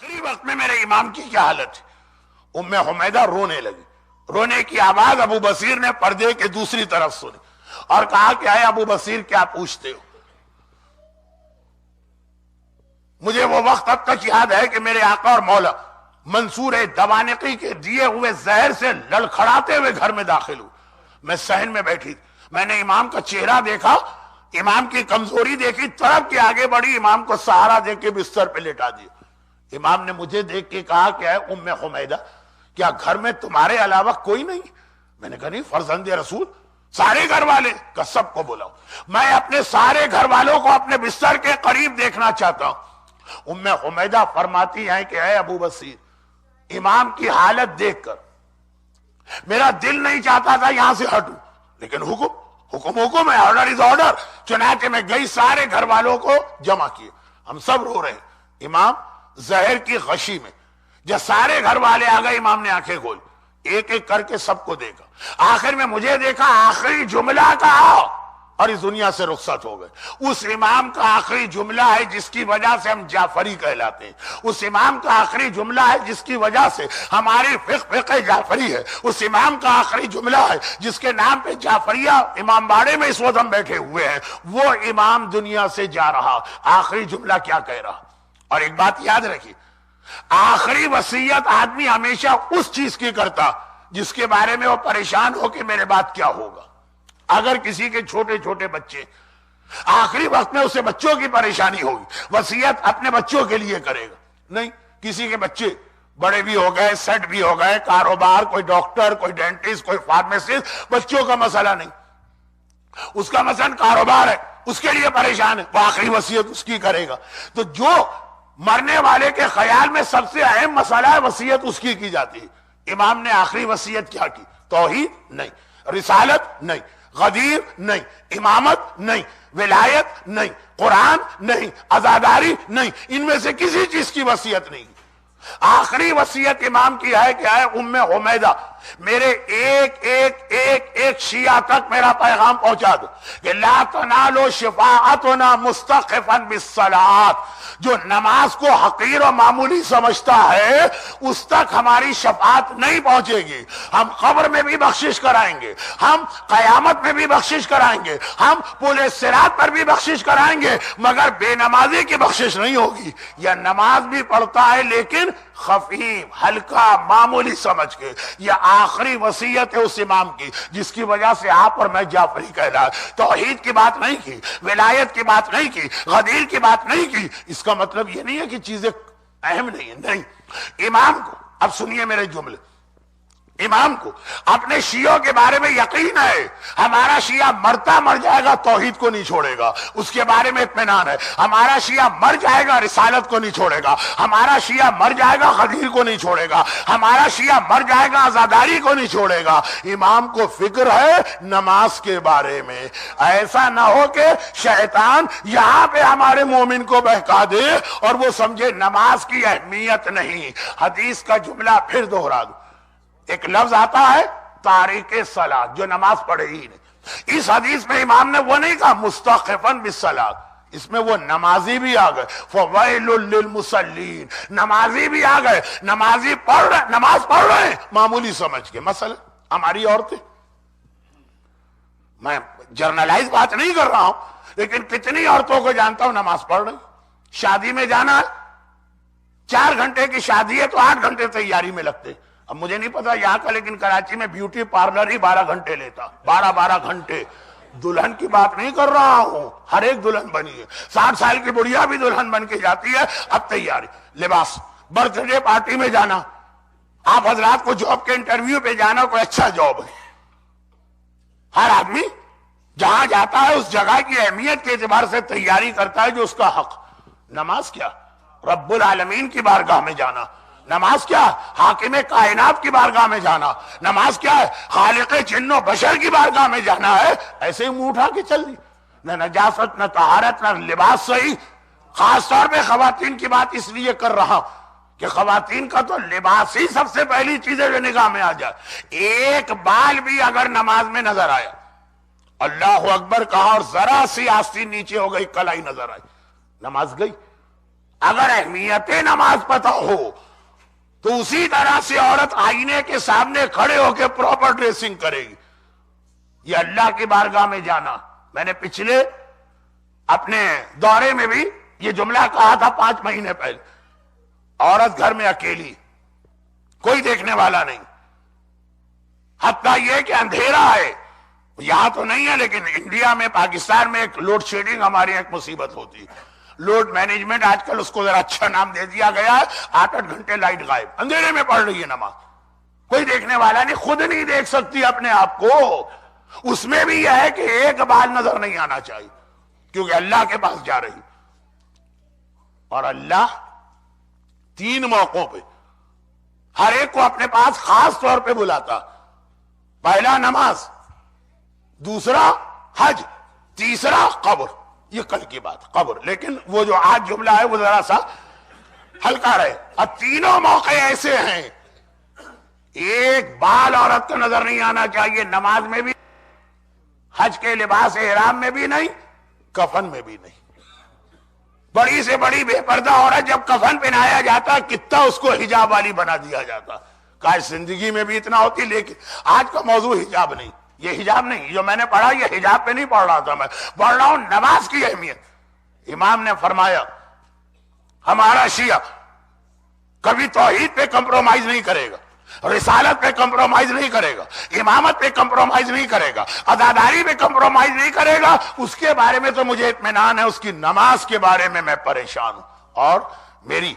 آخری وقت میں میرے امام کی کیا حالت تھی؟ ام حمیدہ رونے لگی. رونے کی آواز ابو بصیر نے پردے کے دوسری طرف سنی اور کہا کہ اے ابو بصیر کیا پوچھتے ہو؟ مجھے وہ وقت اب تک یاد ہے کہ میرے آقا اور مولا منصور دوانقی کے دیے ہوئے زہر سے لڑکھڑاتے ہوئے گھر میں داخل ہوئے. میں صحن میں بیٹھی تھی. میں نے امام کا چہرہ دیکھا, امام کی کمزوری دیکھی, تڑپ کے آگے بڑھی, امام کو سہارا دے کے بستر پہ لٹا دیا. امام نے مجھے دیکھ کے کہا کہ اے ام حمیدہ کیا گھر میں تمہارے علاوہ کوئی نہیں؟ میں نے کہا نہیں, فرزند رسول سارے گھر والے کا سب کو بلاؤ, میں اپنے سارے گھر والوں کو اپنے بستر کے قریب دیکھنا چاہتا ہوں. ام حمیدہ فرماتی ہیں کہ اے ابو بصیر امام کی حالت دیکھ کر میرا دل نہیں چاہتا تھا یہاں سے ہٹوں, لیکن حکم ہے, آرڈر از آرڈر. چنانچہ میں گئی, سارے گھر والوں کو جمع کیے, ہم سب رو رہے ہیں. امام زہر کی غشی میں, جب سارے گھر والے آ گئے امام نے آنکھیں کھولی, ایک ایک کر کے سب کو دیکھا, آخر میں مجھے دیکھا, آخری جملہ کہا اور اس دنیا سے رخصت ہو گئے. اس امام کا آخری جملہ ہے جس کی وجہ سے ہم جعفری کہلاتے ہیں. اس امام کا آخری جملہ ہے جس کی وجہ سے ہماری فقہ جعفری ہے. اس امام کا آخری جملہ ہے جس کے نام پہ جعفریہ امام باڑے میں اس وقت ہم بیٹھے ہوئے ہیں. وہ امام دنیا سے جا رہا, آخری جملہ کیا کہہ رہا. اور ایک بات یاد رکھیے, آخری وصیت آدمی ہمیشہ اس چیز کی کرتا جس کے بارے میں وہ پریشان ہو کہ میرے بعد کیا ہوگا. اگر کسی کے چھوٹے چھوٹے بچے, آخری وقت میں اسے بچوں کی پریشانی ہوگی, وصیت اپنے بچوں کے لیے کرے گا. نہیں, کسی کے بچے بڑے بھی ہو گئے, سیٹ بھی ہو گئے, کاروبار, کوئی ڈاکٹر, کوئی ڈینٹسٹ, کوئی فارمیسسٹ, بچوں کا مسئلہ نہیں, اس کا مثلا کاروبار ہے, اس کے لیے پریشان ہے, وہ آخری وصیت اس کی کرے گا. تو جو مرنے والے کے خیال میں سب سے اہم مسئلہ ہے, وصیت اس کی جاتی ہے. امام نے آخری وصیت کیا کی؟ توحید نہیں, رسالت نہیں, غدیر نہیں, امامت نہیں, ولایت نہیں, قرآن نہیں, عزاداری نہیں, ان میں سے کسی چیز کی وصیت نہیں. آخری وصیت امام کی ہے کہ اے ام حمیدہ میرے ایک شیعہ تک میرا پیغام پہنچا دو کہ لا تنالو شفاعتنا مستخفا بالصلاۃ. جو نماز کو حقیر و معمولی سمجھتا ہے اس تک ہماری شفاعت نہیں پہنچے گی. ہم قبر میں بھی بخشش کرائیں گے, ہم قیامت میں بھی بخشش کرائیں گے, ہم پل صراط پر بھی بخشش کرائیں گے, مگر بے نمازی کی بخشش نہیں ہوگی. یا نماز بھی پڑھتا ہے لیکن خفیف, ہلکا, معمولی سمجھ کے. یہ آخری وصیت ہے اس امام کی جس کی وجہ سے آپ اور میں جعفری کہلائے. توحید کی بات نہیں کی, ولایت کی بات نہیں کی, غدیر کی بات نہیں کی. اس کا مطلب یہ نہیں ہے کہ چیزیں اہم نہیں ہیں, نہیں. امام کو, اب سنیے میرے جملے, امام کو اپنے شیعوں کے بارے میں یقین ہے, ہمارا شیعہ مرتا مر جائے گا توحید کو نہیں چھوڑے گا, اس کے بارے میں اطمینان ہے. ہمارا شیعہ مر جائے گا رسالت کو نہیں چھوڑے گا, ہمارا شیعہ مر جائے گا غدیر کو نہیں چھوڑے گا, ہمارا شیعہ مر جائے گا عزاداری کو نہیں چھوڑے گا. امام کو فکر ہے نماز کے بارے میں, ایسا نہ ہو کہ شیطان یہاں پہ ہمارے مومن کو بہکا دے اور وہ سمجھے نماز کی اہمیت نہیں. حدیث کا جملہ پھر دوہرا دو, ایک لفظ آتا ہے تارک صلاۃ, جو نماز پڑھے ہی نہیں. اس حدیث میں امام نے وہ نہیں کہا مستخفا بالصلاۃ, اس میں وہ نمازی بھی آ گئے, فویل للمصلین, نمازی بھی آ گئے. نمازی پڑھ رہے, نماز پڑھ رہے ہیں معمولی سمجھ کے. مثلا ہماری عورتیں, میں جرنلائز بات نہیں کر رہا ہوں, لیکن کتنی عورتوں کو جانتا ہوں نماز پڑھ رہی. شادی میں جانا ہے, 4 گھنٹے کی شادی ہے تو 8 گھنٹے تیاری میں لگتے. اب مجھے نہیں پتا یہاں کا, لیکن کراچی میں بیوٹی پارلر ہی 12 گھنٹے لیتا, 12 گھنٹے. دلہن کی بات نہیں کر رہا ہوں, ہر ایک دلہن بنی ہے, 60 سال کی بڑھیا بھی دلہن بن کے جاتی ہے. اب تیاری, لباس, برتھ ڈے پارٹی میں جانا, آپ حضرات کو جاب کے انٹرویو پہ جانا, کوئی اچھا جاب ہے, ہر آدمی جہاں جاتا ہے اس جگہ کی اہمیت کے اعتبار سے تیاری کرتا ہے جو اس کا حق. نماز کیا؟ رب العالمین کی بارگاہ میں جانا. نماز کیا؟ حاکم کائنات کی بارگاہ میں جانا. نماز کیا ہے؟ خالق جن و بشر کی بارگاہ میں جانا ہے. ایسے ہی منہ اٹھا کے چل دی, نہ نجاست, نہ طہارت, نہ لباس صحیح. خاص طور پہ خواتین کی بات اس لیے کر رہا ہوں کہ خواتین کا تو لباس ہی سب سے پہلی چیز ہے جو نگاہ میں آ جائے. ایک بال بھی اگر نماز میں نظر آیا, اللہ اکبر کہا اور ذرا سی آستین نیچے ہو گئی, کلائی نظر آئی, نماز گئی. اگر اہمیت نماز پتہ ہو تو اسی طرح سے عورت آئینے کے سامنے کھڑے ہو کے پراپر ڈریسنگ کرے گی. یہ اللہ کی بارگاہ میں جانا. میں نے پچھلے اپنے دورے میں بھی یہ جملہ کہا تھا 5 مہینے پہلے. عورت گھر میں اکیلی, کوئی دیکھنے والا نہیں, حتیٰ یہ کہ اندھیرا ہے. یہاں تو نہیں ہے لیکن انڈیا میں, پاکستان میں ایک لوڈ شیڈنگ ہماری ایک مصیبت ہوتی ہے. لوڈ مینجمنٹ آج کل اس کو ذرا اچھا نام دے دیا گیا ہے. 8-8 گھنٹے لائٹ غائب, اندھیرے میں پڑھ رہی ہے نماز, کوئی دیکھنے والا نہیں, خود نہیں دیکھ سکتی اپنے آپ کو. اس میں بھی یہ ہے کہ ایک بال نظر نہیں آنا چاہیے کیونکہ اللہ کے پاس جا رہی. اور اللہ 3 موقعوں پہ ہر ایک کو اپنے پاس خاص طور پہ بلاتا. پہلا نماز, دوسرا حج, تیسرا قبر. یہ کل کی بات قبر, لیکن وہ جو آج جملہ ہے وہ ذرا سا ہلکا رہے. اور تینوں موقع ایسے ہیں ایک بال عورت کو نظر نہیں آنا چاہیے. نماز میں بھی, حج کے لباس احرام میں بھی نہیں, کفن میں بھی نہیں. بڑی سے بڑی بے پردہ عورت جب کفن پہنایا جاتا کتنا اس کو حجاب والی بنا دیا جاتا. کاش زندگی میں بھی اتنا ہوتی, لیکن آج کا موضوع حجاب نہیں. یہ حجاب نہیں جو میں نے پڑھا, یہ حجاب پہ نہیں پڑھ رہا تھا, میں پڑھ رہا ہوں نماز کی اہمیت. امام نے فرمایا ہمارا شیعہ کبھی توحید پہ کمپرومائز نہیں کرے گا, رسالت پہ کمپرومائز نہیں کرے گا, امامت پہ کمپرومائز نہیں کرے گا, عزاداری پہ کمپرومائز نہیں کرے گا. اس کے بارے میں تو مجھے اطمینان ہے, اس کی نماز کے بارے میں پریشان ہوں. اور میری